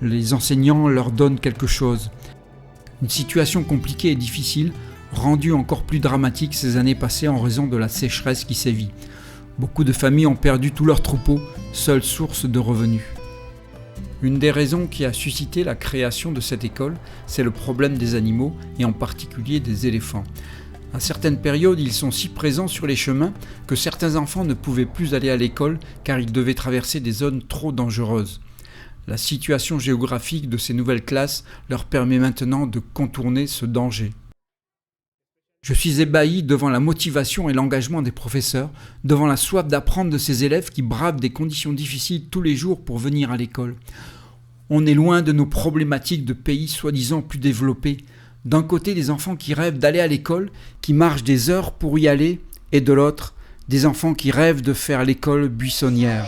Les enseignants leur donnent quelque chose. Une situation compliquée et difficile, rendue encore plus dramatique ces années passées en raison de la sécheresse qui sévit. Beaucoup de familles ont perdu tous leurs troupeaux, seule source de revenus. Une des raisons qui a suscité la création de cette école, c'est le problème des animaux et en particulier des éléphants. À certaines périodes, ils sont si présents sur les chemins que certains enfants ne pouvaient plus aller à l'école car ils devaient traverser des zones trop dangereuses. La situation géographique de ces nouvelles classes leur permet maintenant de contourner ce danger. Je suis ébahi devant la motivation et l'engagement des professeurs, devant la soif d'apprendre de ces élèves qui bravent des conditions difficiles tous les jours pour venir à l'école. On est loin de nos problématiques de pays soi-disant plus développés. D'un côté, des enfants qui rêvent d'aller à l'école, qui marchent des heures pour y aller, et de l'autre, des enfants qui rêvent de faire l'école buissonnière.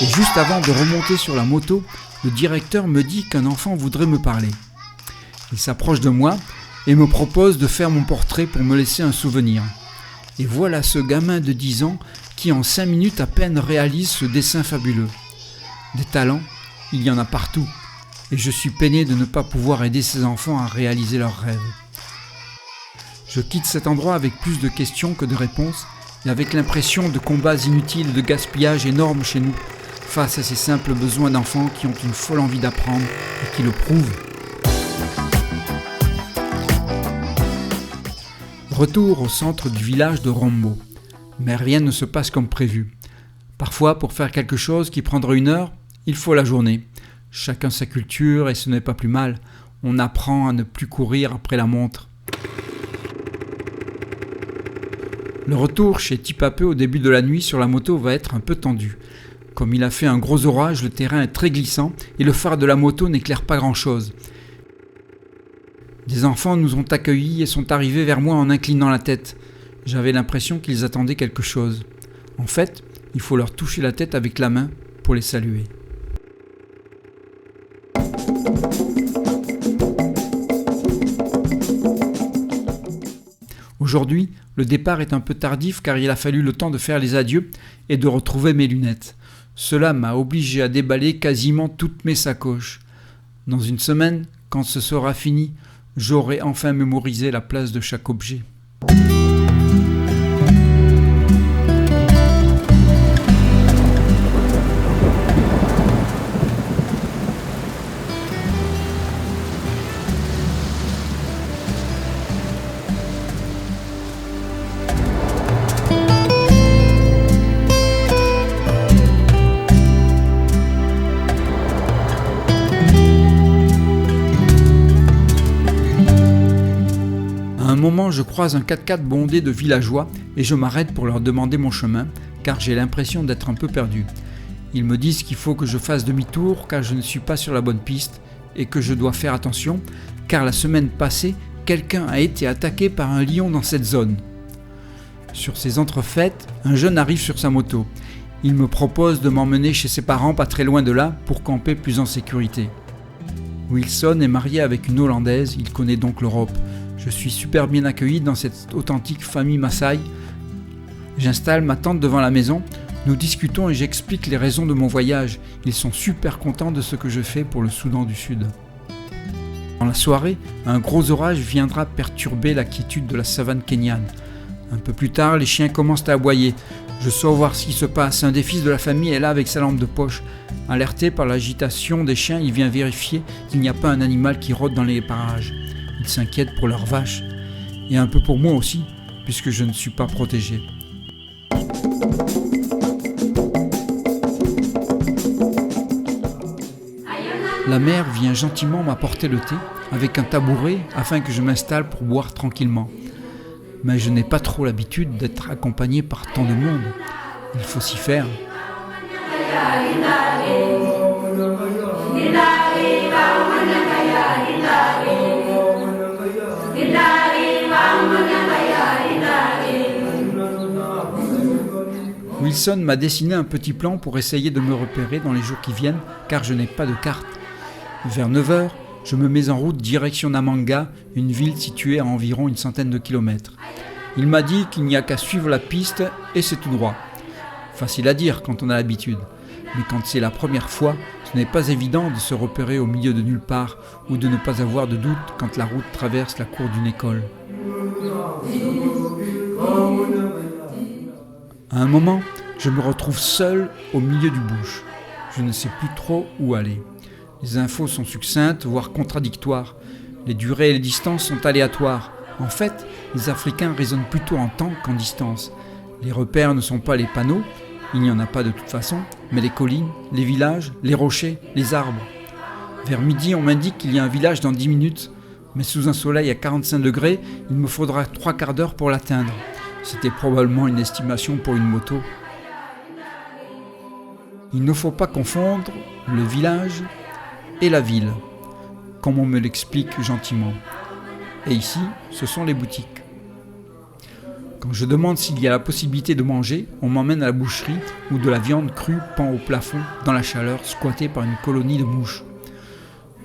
Et juste avant de remonter sur la moto, le directeur me dit qu'un enfant voudrait me parler. Il s'approche de moi et me propose de faire mon portrait pour me laisser un souvenir. Et voilà ce gamin de 10 ans qui en 5 minutes à peine réalise ce dessin fabuleux. Des talents, il y en a partout. Et je suis peiné de ne pas pouvoir aider ces enfants à réaliser leurs rêves. Je quitte cet endroit avec plus de questions que de réponses et avec l'impression de combats inutiles, de gaspillage énorme chez nous, face à ces simples besoins d'enfants qui ont une folle envie d'apprendre et qui le prouvent. Retour au centre du village de Rombo. Mais rien ne se passe comme prévu. Parfois, pour faire quelque chose qui prendrait 1 heure, il faut la journée. Chacun sa culture et ce n'est pas plus mal. On apprend à ne plus courir après la montre. Le retour chez Tipapeu au début de la nuit sur la moto va être un peu tendu. Comme il a fait un gros orage, le terrain est très glissant et le phare de la moto n'éclaire pas grand-chose. Des enfants nous ont accueillis et sont arrivés vers moi en inclinant la tête. J'avais l'impression qu'ils attendaient quelque chose. En fait, il faut leur toucher la tête avec la main pour les saluer. Aujourd'hui, le départ est un peu tardif car il a fallu le temps de faire les adieux et de retrouver mes lunettes. Cela m'a obligé à déballer quasiment toutes mes sacoches. Dans une semaine, quand ce sera fini, j'aurai enfin mémorisé la place de chaque objet. À un moment, je croise un 4x4 bondé de villageois et je m'arrête pour leur demander mon chemin, car j'ai l'impression d'être un peu perdu. Ils me disent qu'il faut que je fasse demi-tour car je ne suis pas sur la bonne piste et que je dois faire attention, car la semaine passée, quelqu'un a été attaqué par un lion dans cette zone. Sur ces entrefaites, un jeune arrive sur sa moto. Il me propose de m'emmener chez ses parents pas très loin de là pour camper plus en sécurité. Wilson est marié avec une Hollandaise, il connaît donc l'Europe. Je suis super bien accueilli dans cette authentique famille Maasai. J'installe ma tente devant la maison, nous discutons et j'explique les raisons de mon voyage. Ils sont super contents de ce que je fais pour le Soudan du Sud. Dans la soirée, un gros orage viendra perturber la quiétude de la savane kenyane. Un peu plus tard, les chiens commencent à aboyer. Je sors voir ce qui se passe. Un des fils de la famille est là avec sa lampe de poche. Alerté par l'agitation des chiens, il vient vérifier qu'il n'y a pas un animal qui rôde dans les parages. Ils s'inquiètent pour leurs vaches, et un peu pour moi aussi, puisque je ne suis pas protégé. La mère vient gentiment m'apporter le thé, avec un tabouret, afin que je m'installe pour boire tranquillement. Mais je n'ai pas trop l'habitude d'être accompagné par tant de monde. Il faut s'y faire. Wilson m'a dessiné un petit plan pour essayer de me repérer dans les jours qui viennent, car je n'ai pas de carte. Vers 9h, je me mets en route direction Namanga, une ville située à environ une centaine de kilomètres. Il m'a dit qu'il n'y a qu'à suivre la piste et c'est tout droit. Facile à dire quand on a l'habitude, mais quand c'est la première fois, ce n'est pas évident de se repérer au milieu de nulle part ou de ne pas avoir de doute quand la route traverse la cour d'une école. À un moment, je me retrouve seul au milieu du bush. Je ne sais plus trop où aller. Les infos sont succinctes, voire contradictoires. Les durées et les distances sont aléatoires. En fait, les Africains raisonnent plutôt en temps qu'en distance. Les repères ne sont pas les panneaux, il n'y en a pas de toute façon, mais les collines, les villages, les rochers, les arbres. Vers midi, on m'indique qu'il y a un village dans 10 minutes, mais sous un soleil à 45 degrés, il me faudra 3 quarts d'heure pour l'atteindre. C'était probablement une estimation pour une moto. Il ne faut pas confondre le village et la ville, comme on me l'explique gentiment. Et ici, ce sont les boutiques. Quand je demande s'il y a la possibilité de manger, on m'emmène à la boucherie où de la viande crue pend au plafond dans la chaleur, squattée par une colonie de mouches.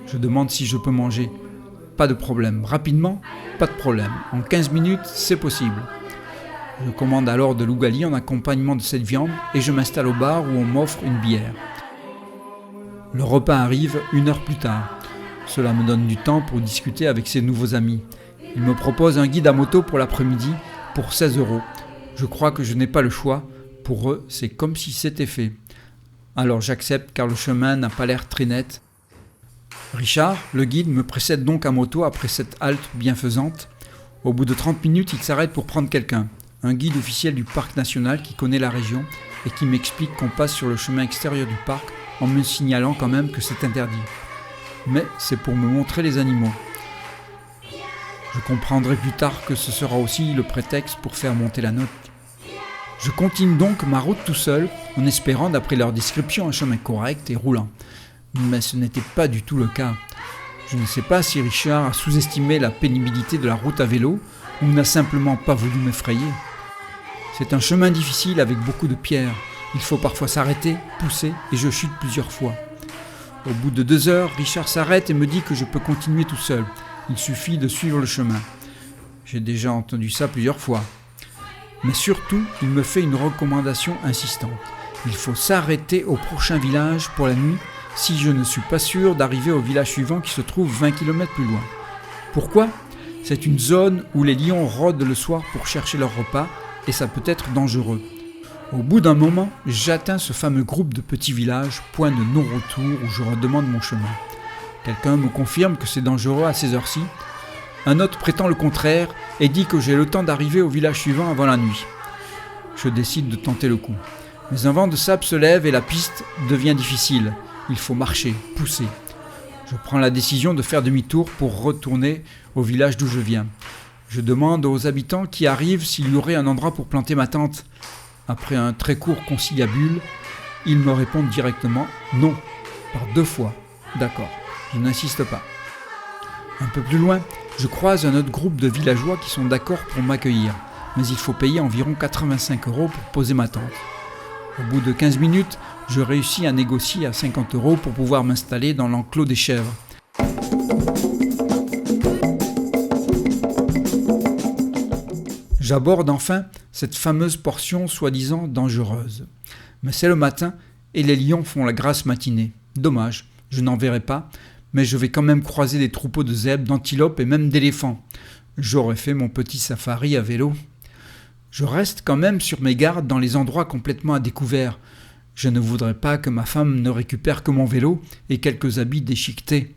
Je demande si je peux manger. Pas de problème. Rapidement, pas de problème. En 15 minutes, c'est possible. Je commande alors de l'ougali en accompagnement de cette viande et je m'installe au bar où on m'offre une bière. Le repas arrive 1 heure plus tard. Cela me donne du temps pour discuter avec ces nouveaux amis. Ils me proposent un guide à moto pour l'après-midi pour 16 €. Je crois que je n'ai pas le choix. Pour eux, c'est comme si c'était fait. Alors j'accepte car le chemin n'a pas l'air très net. Richard, le guide, me précède donc à moto après cette halte bienfaisante. Au bout de 30 minutes, il s'arrête pour prendre quelqu'un. Un guide officiel du parc national qui connaît la région et qui m'explique qu'on passe sur le chemin extérieur du parc en me signalant quand même que c'est interdit. Mais c'est pour me montrer les animaux. Je comprendrai plus tard que ce sera aussi le prétexte pour faire monter la note. Je continue donc ma route tout seul, en espérant, d'après leur description, un chemin correct et roulant. Mais ce n'était pas du tout le cas. Je ne sais pas si Richard a sous-estimé la pénibilité de la route à vélo ou n'a simplement pas voulu m'effrayer. C'est un chemin difficile avec beaucoup de pierres. Il faut parfois s'arrêter, pousser et je chute plusieurs fois. Au bout de 2 heures, Richard s'arrête et me dit que je peux continuer tout seul. Il suffit de suivre le chemin. J'ai déjà entendu ça plusieurs fois. Mais surtout, il me fait une recommandation insistante. Il faut s'arrêter au prochain village pour la nuit si je ne suis pas sûr d'arriver au village suivant qui se trouve 20 km plus loin. Pourquoi ? C'est une zone où les lions rôdent le soir pour chercher leur repas et ça peut être dangereux. Au bout d'un moment, j'atteins ce fameux groupe de petits villages, point de non-retour où je redemande mon chemin. Quelqu'un me confirme que c'est dangereux à ces heures-ci. Un autre prétend le contraire et dit que j'ai le temps d'arriver au village suivant avant la nuit. Je décide de tenter le coup. Mais un vent de sable se lève et la piste devient difficile. Il faut marcher, pousser. Je prends la décision de faire demi-tour pour retourner au village d'où je viens. Je demande aux habitants qui arrivent s'il y aurait un endroit pour planter ma tente. Après un très court conciliabule, ils me répondent directement « non » par 2 fois. D'accord, je n'insiste pas. Un peu plus loin, je croise un autre groupe de villageois qui sont d'accord pour m'accueillir, mais il faut payer environ 85 € pour poser ma tente. Au bout de 15 minutes, je réussis à négocier à 50 € pour pouvoir m'installer dans l'enclos des chèvres. J'aborde enfin cette fameuse portion soi-disant dangereuse. Mais c'est le matin et les lions font la grasse matinée. Dommage, je n'en verrai pas, mais je vais quand même croiser des troupeaux de zèbres, d'antilopes et même d'éléphants. J'aurais fait mon petit safari à vélo. Je reste quand même sur mes gardes dans les endroits complètement à découvert. Je ne voudrais pas que ma femme ne récupère que mon vélo et quelques habits déchiquetés.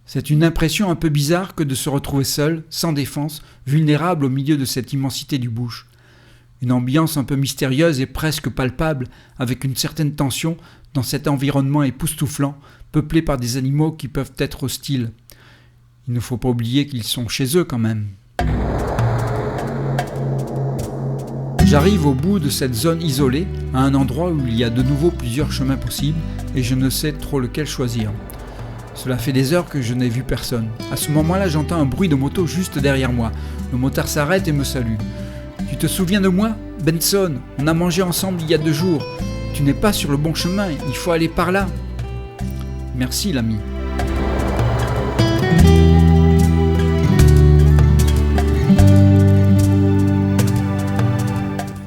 C'est une impression un peu bizarre que de se retrouver seul, sans défense, vulnérable au milieu de cette immensité du bush. Une ambiance un peu mystérieuse et presque palpable, avec une certaine tension dans cet environnement époustouflant, peuplé par des animaux qui peuvent être hostiles. Il ne faut pas oublier qu'ils sont chez eux quand même. J'arrive au bout de cette zone isolée, à un endroit où il y a de nouveau plusieurs chemins possibles et je ne sais trop lequel choisir. Cela fait des heures que je n'ai vu personne. À ce moment-là, j'entends un bruit de moto juste derrière moi. Le motard s'arrête et me salue. « Tu te souviens de moi, Benson ? On a mangé ensemble il y a 2 jours. Tu n'es pas sur le bon chemin, il faut aller par là. » Merci, l'ami.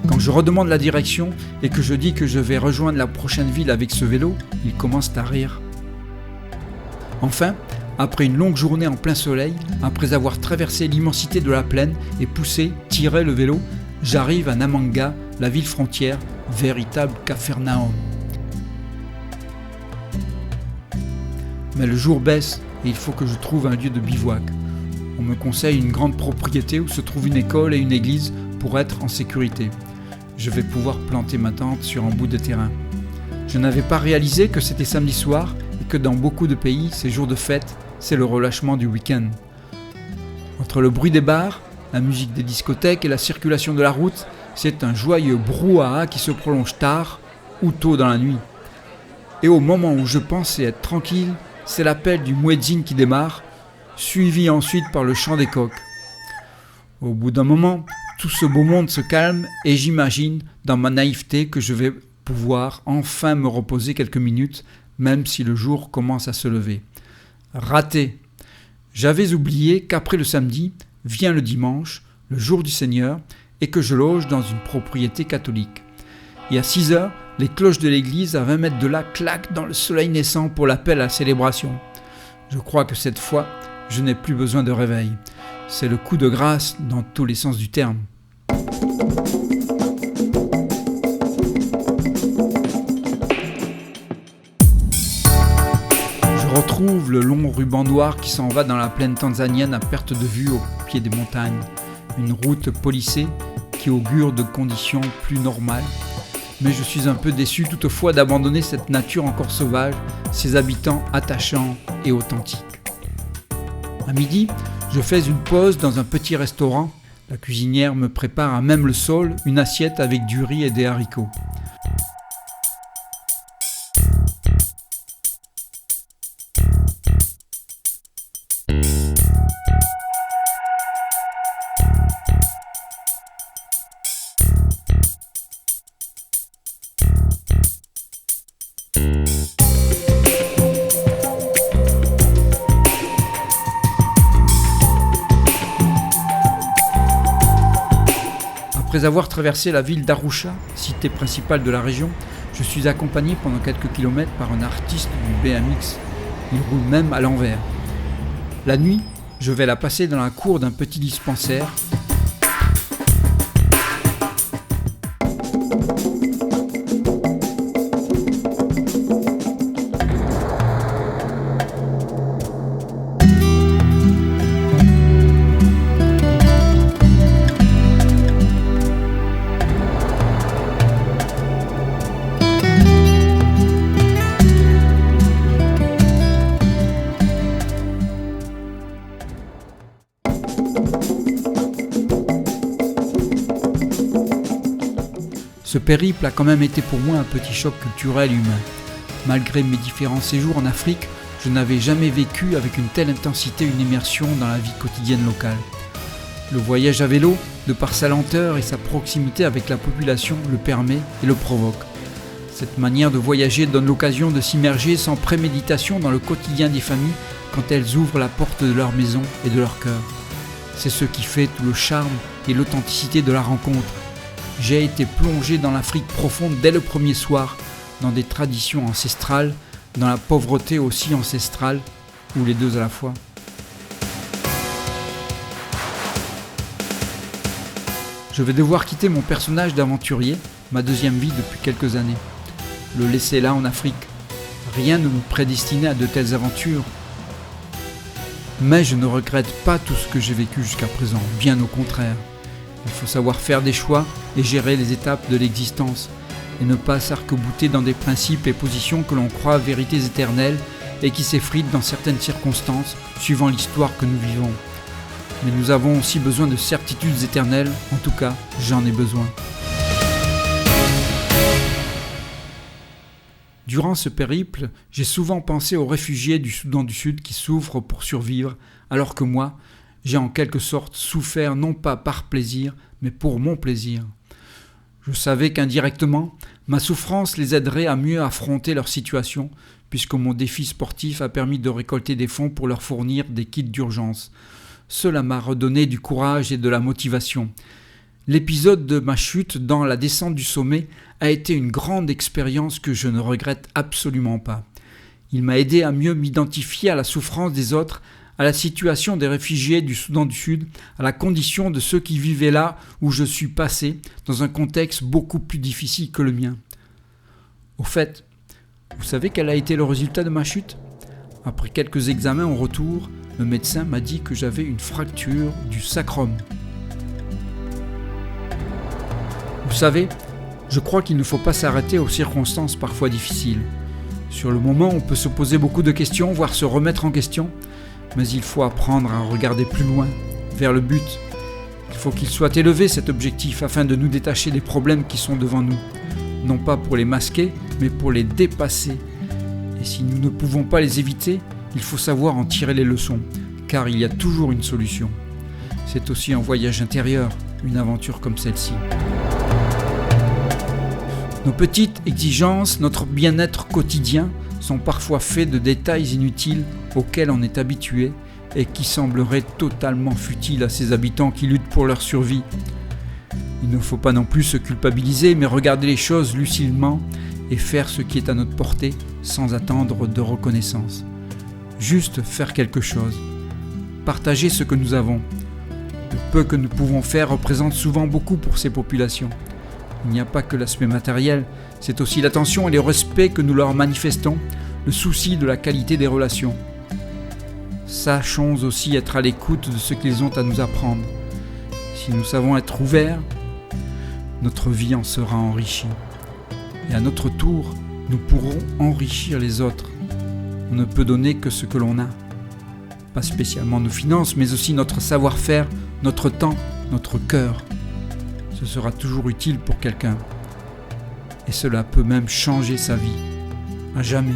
Quand je redemande la direction et que je dis que je vais rejoindre la prochaine ville avec ce vélo, ils commencent à rire. Enfin, après une longue journée en plein soleil, après avoir traversé l'immensité de la plaine et poussé, tiré le vélo, j'arrive à Namanga, la ville frontière, véritable Capharnaüm. Mais le jour baisse et il faut que je trouve un lieu de bivouac. On me conseille une grande propriété où se trouve une école et une église pour être en sécurité. Je vais pouvoir planter ma tente sur un bout de terrain. Je n'avais pas réalisé que c'était samedi soir et que dans beaucoup de pays, ces jours de fête, c'est le relâchement du week-end. Entre le bruit des bars, la musique des discothèques et la circulation de la route, c'est un joyeux brouhaha qui se prolonge tard ou tôt dans la nuit. Et au moment où je pensais être tranquille, c'est l'appel du muezzin qui démarre, suivi ensuite par le chant des coqs. Au bout d'un moment, tout ce beau monde se calme et j'imagine, dans ma naïveté, que je vais pouvoir enfin me reposer quelques minutes, même si le jour commence à se lever. Raté. J'avais oublié qu'après le samedi, vient le dimanche, le jour du Seigneur, et que je loge dans une propriété catholique. Et à 6 heures, les cloches de l'église à 20 mètres de là claquent dans le soleil naissant pour l'appel à la célébration. Je crois que cette fois, je n'ai plus besoin de réveil. C'est le coup de grâce dans tous les sens du terme. Je retrouve le long ruban noir qui s'en va dans la plaine tanzanienne à perte de vue au pied des montagnes. Une route polissée qui augure de conditions plus normales. mais je suis un peu déçu toutefois d'abandonner cette nature encore sauvage, ses habitants attachants et authentiques. À midi, je fais une pause dans un petit restaurant. La cuisinière me prépare à même le sol une assiette avec du riz et des haricots. Après avoir traversé la ville d'Arusha, cité principale de la région, je suis accompagné pendant quelques kilomètres par un artiste du BMX. Il roule même à l'envers. La nuit, je vais la passer dans la cour d'un petit dispensaire. Ce périple a quand même été pour moi un petit choc culturel humain. Malgré mes différents séjours en Afrique, je n'avais jamais vécu avec une telle intensité une immersion dans la vie quotidienne locale. Le voyage à vélo, de par sa lenteur et sa proximité avec la population, le permet et le provoque. Cette manière de voyager donne l'occasion de s'immerger sans préméditation dans le quotidien des familles quand elles ouvrent la porte de leur maison et de leur cœur. C'est ce qui fait tout le charme et l'authenticité de la rencontre. J'ai été plongé dans l'Afrique profonde dès le premier soir, dans des traditions ancestrales, dans la pauvreté aussi ancestrale, ou les deux à la fois. Je vais devoir quitter mon personnage d'aventurier, ma deuxième vie depuis quelques années. Le laisser là en Afrique. Rien ne nous prédestinait à de telles aventures. Mais je ne regrette pas tout ce que j'ai vécu jusqu'à présent, bien au contraire. Il faut savoir faire des choix et gérer les étapes de l'existence, et ne pas s'arc-bouter dans des principes et positions que l'on croit vérités éternelles et qui s'effritent dans certaines circonstances, suivant l'histoire que nous vivons. Mais nous avons aussi besoin de certitudes éternelles, en tout cas, j'en ai besoin. Durant ce périple, j'ai souvent pensé aux réfugiés du Soudan du Sud qui souffrent pour survivre, alors que moi, j'ai en quelque sorte souffert non pas par plaisir, mais pour mon plaisir. Je savais qu'indirectement, ma souffrance les aiderait à mieux affronter leur situation, puisque mon défi sportif a permis de récolter des fonds pour leur fournir des kits d'urgence. Cela m'a redonné du courage et de la motivation. L'épisode de ma chute dans la descente du sommet a été une grande expérience que je ne regrette absolument pas. Il m'a aidé à mieux m'identifier à la souffrance des autres, à la situation des réfugiés du Soudan du Sud, à la condition de ceux qui vivaient là où je suis passé, dans un contexte beaucoup plus difficile que le mien. Au fait, vous savez quel a été le résultat de ma chute ? Après quelques examens au retour, le médecin m'a dit que j'avais une fracture du sacrum. Vous savez, je crois qu'il ne faut pas s'arrêter aux circonstances parfois difficiles. Sur le moment, on peut se poser beaucoup de questions, voire se remettre en question, mais il faut apprendre à regarder plus loin, vers le but. Il faut qu'il soit élevé cet objectif afin de nous détacher des problèmes qui sont devant nous, non pas pour les masquer, mais pour les dépasser. Et si nous ne pouvons pas les éviter, il faut savoir en tirer les leçons, car il y a toujours une solution. C'est aussi un voyage intérieur, une aventure comme celle-ci. Nos petites exigences, notre bien-être quotidien sont parfois faits de détails inutiles auxquels on est habitué et qui sembleraient totalement futiles à ces habitants qui luttent pour leur survie. Il ne faut pas non plus se culpabiliser, mais regarder les choses lucidement et faire ce qui est à notre portée sans attendre de reconnaissance. Juste faire quelque chose. Partager ce que nous avons. Le peu que nous pouvons faire représente souvent beaucoup pour ces populations. Il n'y a pas que l'aspect matériel, c'est aussi l'attention et le respect que nous leur manifestons, le souci de la qualité des relations. Sachons aussi être à l'écoute de ce qu'ils ont à nous apprendre. Si nous savons être ouverts, notre vie en sera enrichie. Et à notre tour, nous pourrons enrichir les autres. On ne peut donner que ce que l'on a. Pas spécialement nos finances, mais aussi notre savoir-faire, notre temps, notre cœur. Ce sera toujours utile pour quelqu'un. Et cela peut même changer sa vie. À jamais.